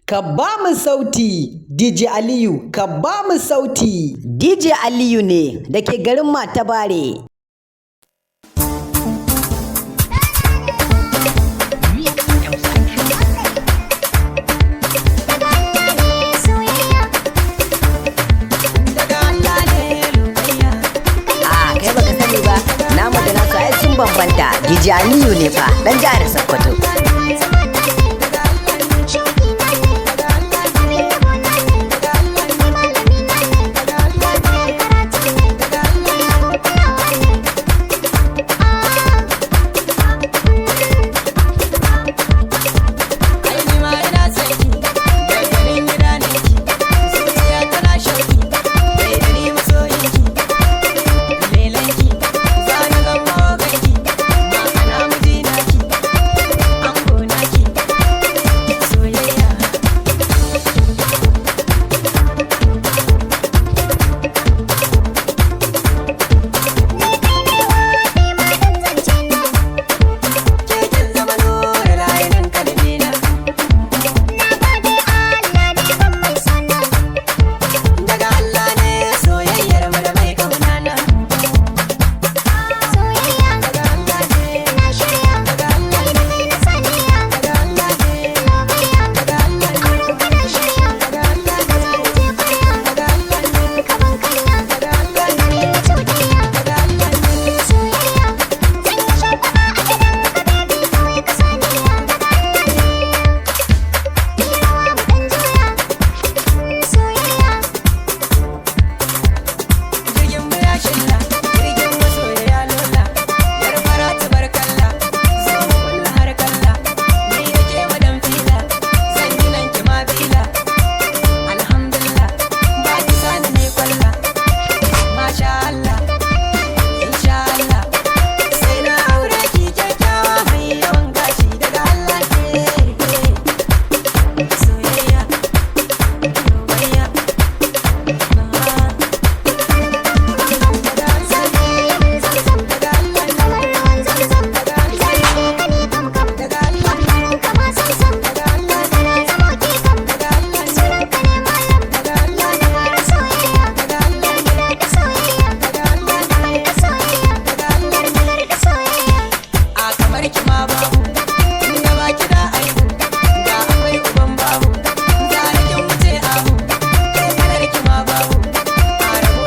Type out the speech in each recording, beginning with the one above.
Ka ba mu sauti, DJ Aliyu, ka ba mu sauti. DJ Aliyu ne da ke garin Matabare. Kai baka sani ba, namu da nasu ai sun bambanta. DJ Aliyu ne fa, dan jihar Sokoto.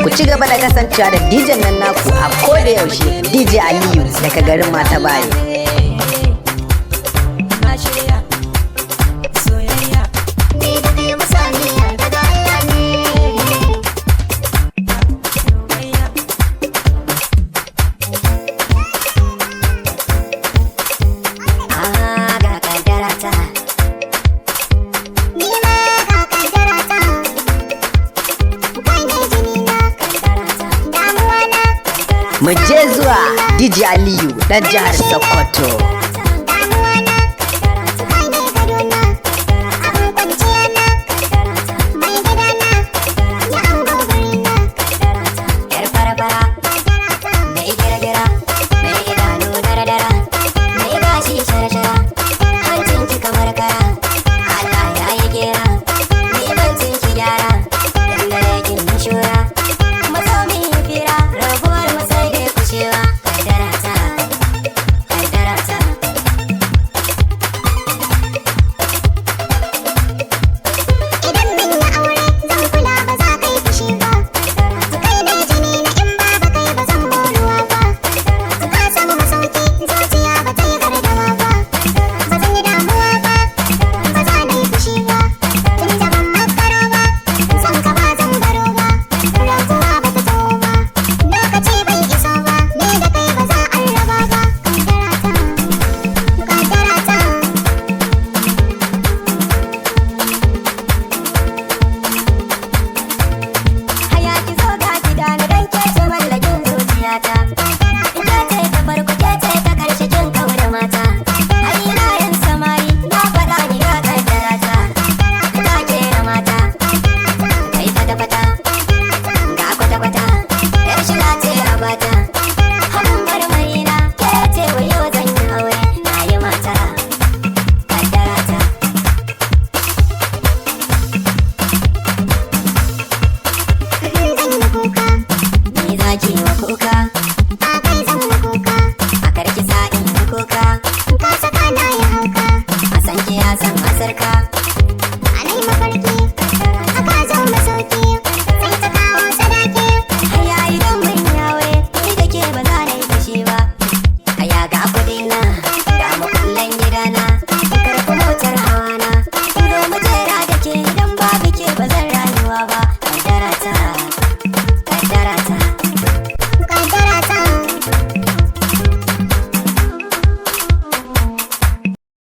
Ku ci gaba da kasancewa da DJ nan naku a koda yaushe, DJ Aliyu daga garin Matabare. Mu je zuwa DJ Aliyu dan jihar Sokoto.